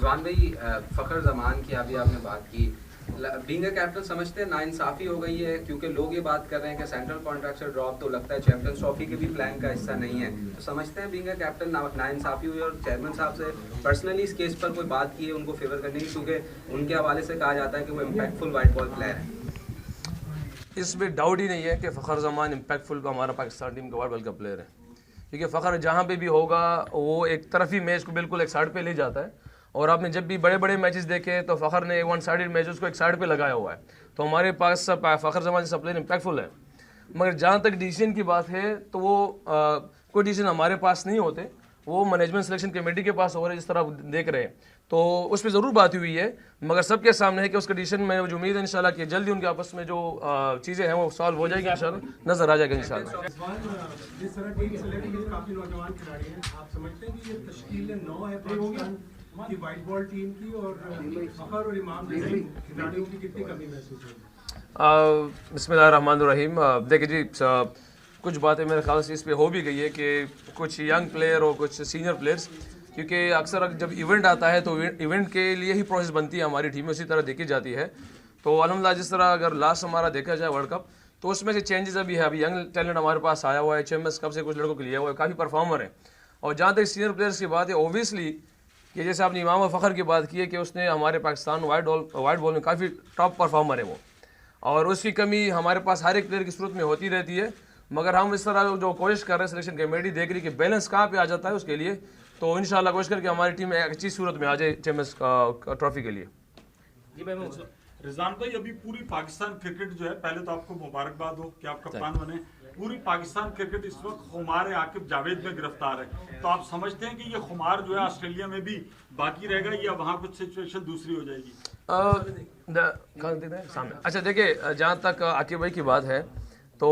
रिजवान भाई, फ़खर जमान की अभी आपने बात की, बीइंग अ कैप्टन समझते हैं नाइंसाफ़ी हो गई है, क्योंकि लोग ये बात कर रहे हैं कि सेंट्रल कॉन्ट्रैक्ट से ड्रॉप तो लगता है चैंपियंस ट्रॉफी के भी प्लान का हिस्सा नहीं है, तो समझते हैं बीइंग अ कैप्टन नाइंसाफ़ी हुई और चेयरमैन साहब से पर्सनली इस केस पर कोई बात की है उनको फेवर करने की, क्योंकि उनके हवाले से कहा जाता है कि वो इम्पैक्टफुल वाइट बॉल प्लेयर है। इसमें डाउट ही नहीं है कि फ़खर जमान इम्पैक्टफुल हमारा पाकिस्तान टीम का वाइट बॉल का प्लेयर है, क्योंकि फ़खर जहाँ पे भी होगा वो एक तरफी मैच को बिल्कुल एक साइड पे ले जाता है। और आपने जब भी बड़े बड़े मैचेस देखे तो फ़खर ने वन साइडेड मैचेस को एक साइड पे लगाया हुआ है। तो हमारे पास फ़खर जमान जैसा प्लेयर इम्पैक्टफुल है। मगर जहाँ तक डिसीजन की बात है तो वो कोई डिसीजन हमारे पास नहीं होते, वो मैनेजमेंट सिलेक्शन कमेटी के पास हो रहे, जिस तरह आप देख रहे हैं। तो उस पर ज़रूर बात हुई है, मगर सबके सामने है कि उसका डिसीजन में जो उम्मीद है इंशाल्लाह कि जल्दी उनके आपस में जो चीज़ें हैं वो सॉल्व हो जाएगी, इंशाल्लाह नज़र आ जाएगा इंशाल्लाह। जिस तरह टीम सेलेक्ट की काफी नौजवान खिलाड़ी हैं, आप समझते हैं कि ये तश्कील 9 है पाकिस्तान की वाइट बॉल टीम की, और फ़खर और इमाम जैसे खिलाड़ियों की कितनी कमी महसूस होगी? बिस्मिल्लाहिर्रहमानिर्रहीम। देखिए जी, कुछ बातें मेरे ख्याल से इस पे हो भी गई है कि कुछ यंग प्लेयर और कुछ सीनियर प्लेयर्स, क्योंकि अक्सर जब इवेंट आता है तो इवेंट के लिए ही प्रोसेस बनती है हमारी टीम में, उसी तरह देखी जाती है। तो अल्हम्दुलिल्लाह जिस तरह अगर लास्ट हमारा देखा जाए वर्ल्ड कप, तो उसमें से चेंजेस अभी है। अभी यंग टैलेंट हमारे पास आया हुआ है, चैंपियंस कप से कुछ लड़कों को लिया हुआ है, काफ़ी परफॉर्मर है। और जहाँ तक सीनियर प्लेयर्स की बात है, ओबियसली कि जैसे आपने इमाम फ़खर की बात की है कि उसने हमारे पाकिस्तान वाइट बॉल में काफ़ी टॉप परफॉर्मर है वो, और उसकी कमी हमारे पास हर एक प्लेयर की सूरत में होती रहती है। मगर हम इस तरह जो कोशिश कर रहे हैं, सिलेक्शन कमेटी देख रही कि बैलेंस कहाँ पे आ जाता है उसके लिए, तो इंशाल्लाह कोशिश करके हमारी टीम एक अच्छी सूरत में आ जाए चैंपियंस ट्रॉफी के लिए। रिजवान भाई, अभी पूरी पाकिस्तान क्रिकेट जो है, पहले तो आपको मुबारकबाद हो कि आप कप्तान बने। पूरी पाकिस्तान क्रिकेट इस वक्त खुमार आकिब जावेद में गिरफ्तार है, तो आप समझते हैं कि ये खुमार जो है ऑस्ट्रेलिया में भी बाकी रहेगा या वहाँ कुछ सिचुएशन दूसरी हो जाएगी? सामने अच्छा देखिए, जहाँ तक आकिब भाई की बात है तो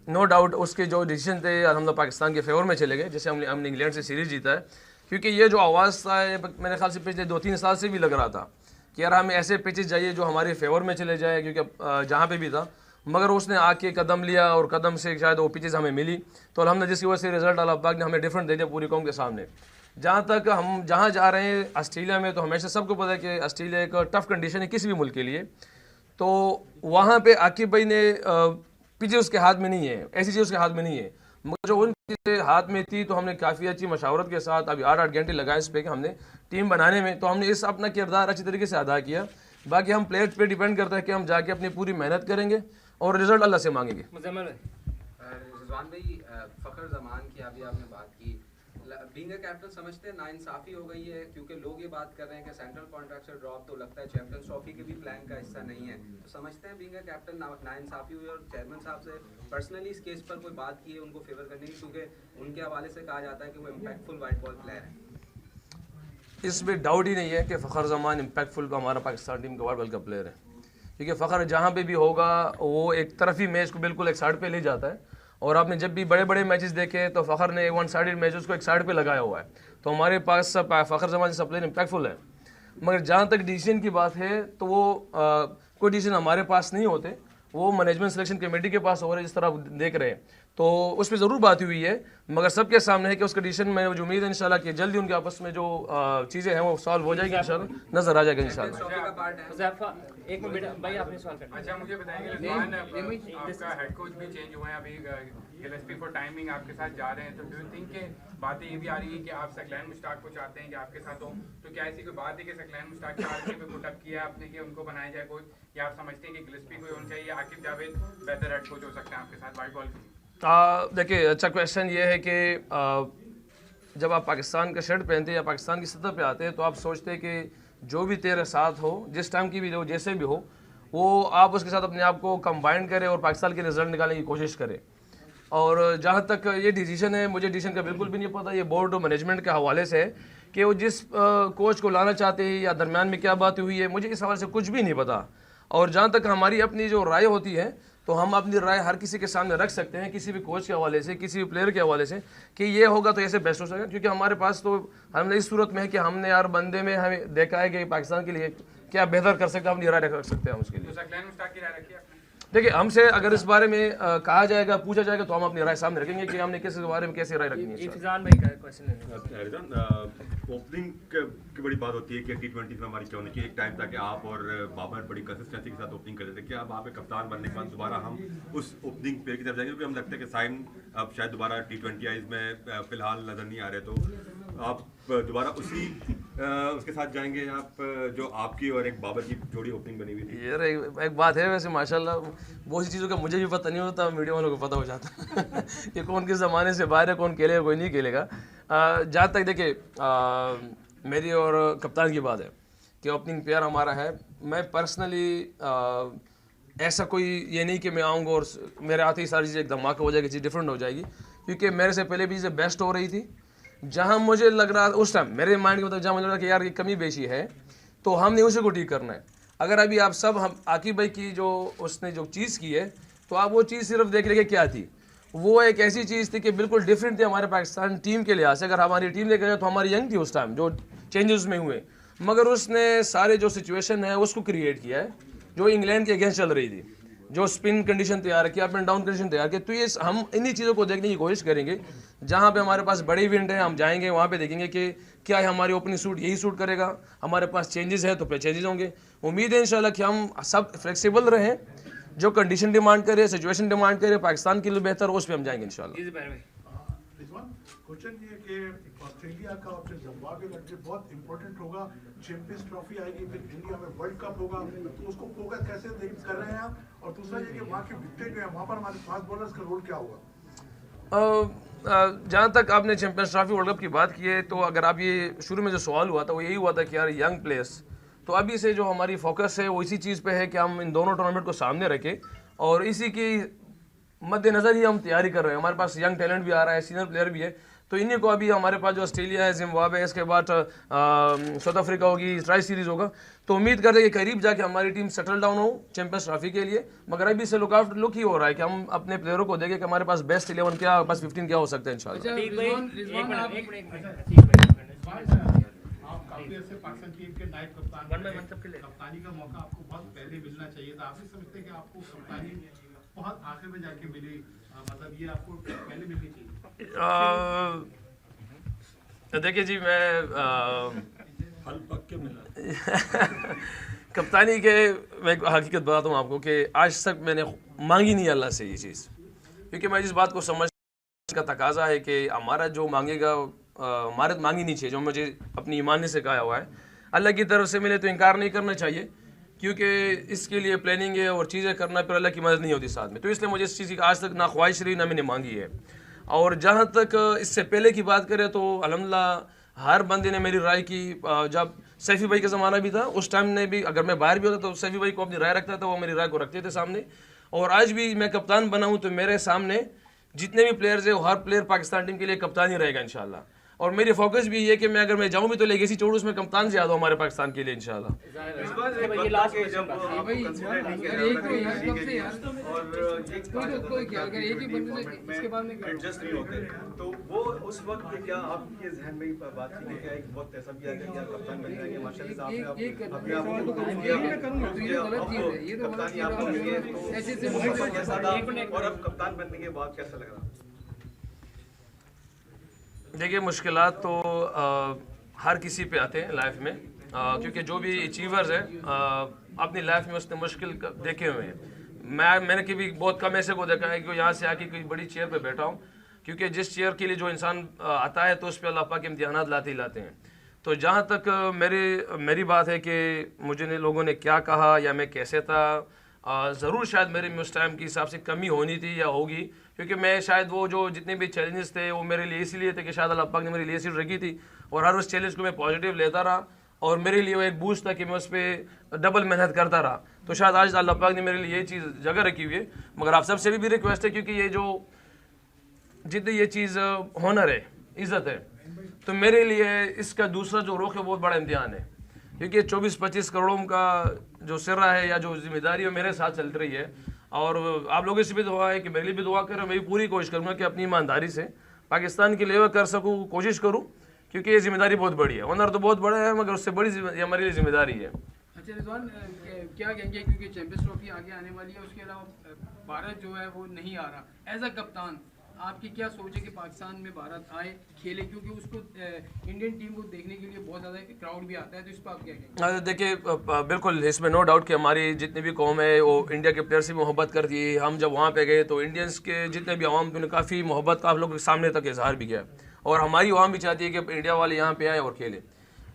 नो डाउट उसके जो डिसीजन थे हम लोग पाकिस्तान के फेवर में चले गए। जैसे हमने इंग्लैंड से सीरीज़ जीता है, क्योंकि ये जो आवाज़ था मेरे ख्याल से पिछले 2-3 साल से भी लग रहा था कि यार हमें ऐसे पिचेस चाहिए जो हमारे फेवर में चले जाए, क्योंकि जहाँ पे भी था। मगर उसने आके कदम लिया और कदम से शायद वो पिचेस हमें मिली, तो अल्हम्दुलिल्लाह जिसकी वजह से रिजल्ट अल्लाह पाक ने हमें डिफरेंट दे दिया पूरी कौम के सामने। जहाँ तक हम जहाँ जा रहे हैं ऑस्ट्रेलिया में, तो हमेशा सबको पता है कि ऑस्ट्रेलिया एक टफ कंडीशन है किसी भी मुल्क के लिए। तो वहाँ पे आकिब भाई ने पिचेस उसके हाथ में नहीं है, ऐसी चीज़ उसके हाथ में नहीं है। मगर जो उनके हाथ में थी तो हमने काफ़ी अच्छी मशावरत के साथ अभी 8-8 घंटे लगाए इस पर कि हमने टीम बनाने में, तो हमने इस अपना किरदार अच्छी तरीके से अदा किया। बाकी हम प्लेयर्स पे डिपेंड करता है कि हम जाके अपनी पूरी मेहनत करेंगे और रिजल्ट अल्लाह से मांगेंगे। रिजवान भाई, फ़खर जमान की अभी आपने बात की, बीइंग अ कैप्टन समझते हैं नाइंसाफ़ी हो गई है, क्योंकि लोग ये बात कर रहे हैं कि सेंट्रल कॉन्ट्रैक्ट से ड्रॉप तो लगता है चैंपियंस ट्रॉफी के भी प्लान का हिस्सा नहीं है, तो समझते हैं बीइंग अ कैप्टन नाइंसाफ़ी हुई और चेयरमैन साहब से पर्सनली इस केस पर कोई बात की है उनको फेवर करने की, क्योंकि उनके हवाले से कहा जाता है कि वो इम्पैक्टफुल वाइट बॉल प्लेयर है। इसमें डाउट ही नहीं है कि फ़खर जमान इम्पैक्टफुल हमारा पाकिस्तान टीम का वाइट बॉल का प्लेयर है, क्योंकि फ़खर जहाँ पे भी होगा वो एक तरफी मैच को बिल्कुल एक साइड पे ले जाता है। और आपने जब भी बड़े बड़े मैचेस देखे तो फ़खर ने वन साइडेड मैचेस को एक साइड पे लगाया हुआ है। तो हमारे पास फ़खर जमान जैसा प्लेयर इम्पैक्टफुल है। मगर जहाँ तक डिसीजन की बात है तो वो कोई डिसीजन हमारे पास नहीं होते, वो मैनेजमेंट सिलेक्शन कमेटी के पास हो रहे, जिस तरह आप देख रहे हैं। तो उस पर ज़रूर बात हुई है, मगर सबके सामने है कि उसका डिसीजन में जो उम्मीद है इंशाल्लाह कि जल्दी उनके आपस में जो चीज़ें हैं वो सॉल्व हो जाएगी, इंशाल्लाह नज़र आ जाएगा इंशाल्लाह। एक मिनट बेटा भाई, आपने सवाल करना। अच्छा, मुझे बताएंगे आपका हेड कोच भी चेंज हुआ है, अभी गिलेस्पी फॉर टाइमिंग आपके साथ जा रहे हैं, तो डू यू थिंक के बातें ये भी आ रही है कि आप सकलैन मुश्ताक को चाहते हैं कि आपके साथ हो, तो क्या ऐसी कोई बात है कि सकलैन मुश्ताक के आरके पे पुटअप किया है आपने कि उनको बनाया जाए कोच, या आप समझते हैं कि गिलेस्पी को होना चाहिए, आकिब जावेद बेहतर हेड कोच हो सकते हैं आपके साथ वाइट बॉल के? देखिए, अच्छा क्वेश्चन ये है कि जब आप पाकिस्तान का शर्ट पहनते हैं या पाकिस्तान की सतह पे आते हैं तो आप सोचते हैं कि जो भी तेरे साथ हो, जिस टाइम की भी हो, जैसे भी हो, वो आप उसके साथ अपने आप को कंबाइन करें और पाकिस्तान के रिजल्ट निकालने की कोशिश करें। और जहाँ तक ये डिसीजन है, मुझे डिसीजन का बिल्कुल भी नहीं पता, ये बोर्ड और मैनेजमेंट के हवाले से है कि वो जिस कोच को लाना चाहते हैं या दरमियान में क्या बात हुई है, मुझे इस हवाले से कुछ भी नहीं पता। और जहाँ तक हमारी अपनी जो राय होती है तो हम अपनी राय हर किसी के सामने रख सकते हैं, किसी भी कोच के हवाले से, किसी भी प्लेयर के हवाले से, कि ये होगा तो ऐसे बेस्ट हो सकेगा। क्योंकि हमारे पास तो हमने इस सूरत में है कि हमने यार बंदे में हमें देखा है कि पाकिस्तान के लिए क्या बेहतर कर सकते हैं, अपनी राय रख सकते हैं हम उसके लिए। देखिए, हमसे अगर इस बारे में कहा जाएगा, पूछा जाएगा, तो हम अपनी राय सामने रखेंगे कि हमने किस बारे में कैसे राय रखनी है। इफ्तिजान भाई का क्वेश्चन है। ओपनिंग की बड़ी बात होती है कि T20 में हमारी क्या होनी चाहिए। एक टाइम था कि आप और बाबर बड़ी कंसिस्टेंसी के साथ ओपनिंग करते थे। क्या अब आप कप्तान बनने के बाद दोबारा हम उस ओपनिंग पेयर की तरफ जाएंगे? क्योंकि हम लगता है कि साइन अब शायद दोबारा T20 आईज में फिलहाल नजर नहीं आ रहे, तो आप दोबारा उसके साथ जाएंगे आप, जो आपकी और एक बाबर की जोड़ी ओपनिंग बनी हुई थी। यार एक बात है, वैसे माशाल्लाह बहुत सी चीज़ों का मुझे भी पता नहीं होता, मीडिया वालों को पता हो जाता कि कौन किस ज़माने से बाहर है, कौन खेलेगा कोई नहीं खेलेगा। जहाँ तक देखिए मेरी और कप्तान की बात है कि ओपनिंग पेयर हमारा है, मैं पर्सनली ऐसा कोई ये नहीं कि मैं आऊँगा और मेरे आते ही सारी चीज़ें एक धमाका हो जाएगी, चीज़ डिफरेंट हो जाएगी, क्योंकि मेरे से पहले भी चीज़ें बेस्ट हो रही थी। जहाँ मुझे लग रहा उस टाइम मेरे माइंड के मतलब जहाँ मुझे लग रहा कि यार ये कमी बेशी है, तो हमने उसी को ठीक करना है। अगर अभी आप सब हम आकिब भाई की जो उसने जो चीज़ की है, तो आप वो चीज़ सिर्फ देख लेंगे क्या थी। वो एक ऐसी चीज़ थी कि बिल्कुल डिफरेंट थी हमारे पाकिस्तान टीम के लिहाज से। अगर हमारी टीम देखा जाए तो हमारी यंग थी उस टाइम, जो चेंजेस में हुए, मगर उसने सारे जो सिचुएशन है उसको क्रिएट किया है जो इंग्लैंड के अगेंस्ट चल रही थी, जो स्पिन कंडीशन तैयार की, अप एंड डाउन कंडीशन तैयार की। तो ये हम इन्हीं चीज़ों को देखने की कोशिश करेंगे। जहाँ पे हमारे पास बड़ी विंड है, हम जाएंगे वहाँ पे देखेंगे कि क्या है हमारी ओपनिंग सूट यही सूट करेगा, हमारे पास चेंजेस है तो फिर चेंजेस होंगे। उम्मीद है इंशाल्लाह कि हम सब फ्लेक्सिबल रहें, जो कंडीशन डिमांड करे, सिचुएशन डिमांड करे, पाकिस्तान के लिए बेहतर हो, उस पर हम जाएंगे इंशाल्लाह। क्वेश्चन ये कि ऑस्ट्रेलिया का और फिर जिम्बाब्वे का ट्रिप बहुत इंपॉर्टेंट होगा। चैंपियंस ट्रॉफी आएगी, फिर इंडिया में वर्ल्ड कप होगा, तो उसको फोकस कैसे कर रहे हैं आप? और दूसरा ये कि वहाँ के विकेट जो है, वहाँ पर हमारे फास्ट बॉलर्स का रोल क्या होगा? जहाँ तक आपने चैंपियंस ट्रॉफी वर्ल्ड कप की बात की है, तो अगर आप ये शुरू में जो सवाल हुआ था वो यही हुआ था कि यार यंग प्लेयर्स, तो अभी से जो हमारी फोकस है वो इसी चीज़ पे है कि हम इन दोनों टूर्नामेंट को सामने रखें और इसी की मद्देनज़र ही हम तैयारी कर रहे हैं। हमारे पास यंग टैलेंट भी आ रहा है, सीनियर प्लेयर भी है, तो इन्हीं को अभी हमारे पास जो ऑस्ट्रेलिया है, जिम्बाब्वे है, इसके बाद साउथ अफ्रीका होगी, ट्राई सीरीज़ होगा, तो उम्मीद करते हैं कि करीब जाके हमारी टीम सेटल डाउन हो चैंपियंस ट्रॉफी के लिए। मगर अभी से लुक ही हो रहा है कि हम अपने प्लेयरों को देखें कि हमारे पास बेस्ट 11 क्या, बस 15 क्या हो सकता है इंशाल्लाह। आप काफी ऐसे पाकिस्तान टीम के नायब कप्तानी का मौका आपको बहुत पहले मिलना चाहिए था। आप भी समझते हैं कि आपको कप्तानी बहुत आखिर में जाके मिली, मतलब ये आपको पहले मिलनी चाहिए? देखिए जी, मैं फल पक के मिला कप्तानी के मैं एक हकीकत बताता हूँ आपको कि आज तक मैंने मांगी नहीं अल्लाह से ये चीज़, क्योंकि मैं जिस बात को समझ का तकाजा है कि हमारा जो मांगेगा हमारे मांगी नहीं चाहिए, जो मुझे अपनी ईमानी से कहा हुआ है अल्लाह की तरफ से मिले तो इनकार नहीं करना चाहिए, क्योंकि इसके लिए प्लानिंग है और चीज़ें करना, फिर अल्लाह की मदद नहीं होती साथ में। तो इसलिए मुझे इस चीज़ की आज तक ना ख्वाहिश रही ना मैंने मांगी है। और जहाँ तक इससे पहले की बात करें तो अल्हम्दुलिल्लाह हर बंदे ने मेरी राय की। जब सैफी भाई का ज़माना भी था, उस टाइम ने भी, अगर मैं बाहर भी होता तो सैफी भाई को अपनी राय रखता था, वो मेरी राय को रखते थे सामने। और आज भी मैं कप्तान बना हूँ तो मेरे सामने जितने भी प्लेयर्स हैं, हर प्लेयर पाकिस्तान टीम के लिए कप्तान ही रहेगा इंशाल्लाह। और मेरी फोकस भी ये कि मैं अगर मैं जाऊँ भी तो लेगेसी छोड़ूं, उसमें कप्तान से याद हो हमारे पाकस्तान के लिए इंशाल्लाह। तो वो उस वक्त क्या आपके जहन में बात थी कि क्या एक वक्त ऐसा भी आ गया कि आप कप्तान बन जाएंगे? माशाल्लाह से आपने कप्तानी आप बनेंगे, तो कैसा था और अब कप्तान बनने के बाद कैसा लग रहा? देखिए, मुश्किलात तो हर किसी पे आते हैं लाइफ में, क्योंकि जो भी अचीवर्स हैं अपनी लाइफ में उसने मुश्किल देखे हुए हैं। मैंने कभी बहुत कम ऐसे को देखा है कि यहाँ से आके कोई बड़ी चेयर पे बैठा हूँ, क्योंकि जिस चेयर के लिए जो इंसान आता है तो उस पर अल्लाह पाक के इम्तिहानात लाते ही लाते हैं। तो जहाँ तक मेरी बात है कि मुझे लोगों ने क्या कहा या मैं कैसे था, ज़रूर शायद मेरे में उस टाइम के हिसाब से कमी होनी थी या होगी, क्योंकि मैं शायद वो जो जितने भी चैलेंजेस थे वो मेरे लिए इसीलिए थे कि शायद अल्लाह पाक ने मेरे लिए सीट रखी थी और हर उस चैलेंज को मैं पॉजिटिव लेता रहा और मेरे लिए वो एक बूस्ट था कि मैं उस पर डबल मेहनत करता रहा। तो शायद आज अल्लाह पाक ने मेरे लिए ये चीज़ जगह रखी हुई है। मगर आप सबसे भी रिक्वेस्ट है, क्योंकि ये जो जितनी ये चीज़ होनर है, इज़्ज़त है, तो मेरे लिए इसका दूसरा जो रुख है बहुत बड़ा इम्तिहान है, क्योंकि 24-25 करोड़ों का जो सिरा है या जो जिम्मेदारी है मेरे साथ चल रही है। और आप लोगों से भी दुआ है कि मेरे लिए भी दुआ करें। मैं भी पूरी कोशिश करूँगा कि अपनी ईमानदारी से पाकिस्तान के लिए कर सकूँ, कोशिश करूँ, क्योंकि ये जिम्मेदारी बहुत बड़ी है। ऑनर तो बहुत बड़ा है, मगर उससे बड़ी हमारे लिए जिम्मेदारी है। अच्छा रिजवान, क्या कहेंगे क्योंकि चैंपियंस ट्रॉफी आगे आने वाली है, उसके अलावा भारत जो है वो नहीं आ रहा, एज अ कप्तान आपकी क्या सोच है कि पाकिस्तान में भारत आए खेले, क्योंकि उसको इंडियन टीम को देखने के लिए बहुत ज़्यादा क्राउड भी आता है, तो इस पर आप क्या कहेंगे? देखिए बिल्कुल इसमें नो डाउट कि हमारी जितनी भी कौम है वो इंडिया के प्लेयर से भी मोहब्बत करती है। हम जब वहाँ पे गए तो इंडियंस के जितने भी आवाम ने काफ़ी मोहब्बत का आप लोगों के सामने तक इजहार भी किया, और हमारी आवाम भी चाहती है कि इंडिया वाले यहाँ पे आए और खेले।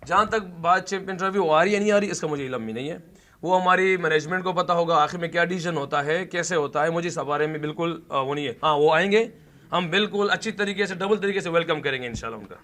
जहाँ तक बात चैंपियन ट्रॉफी वो आ रही है नहीं आ रही, इसका मुझे इल्म भी नहीं है, वो हमारी मैनेजमेंट को पता होगा आखिर में क्या डिसीजन होता है, कैसे होता है, मुझे इस बारे में बिल्कुल वो नहीं है। हाँ वो आएंगे, हम बिल्कुल अच्छी तरीके से डबल तरीके से वेलकम करेंगे इंशाल्लाह उनका।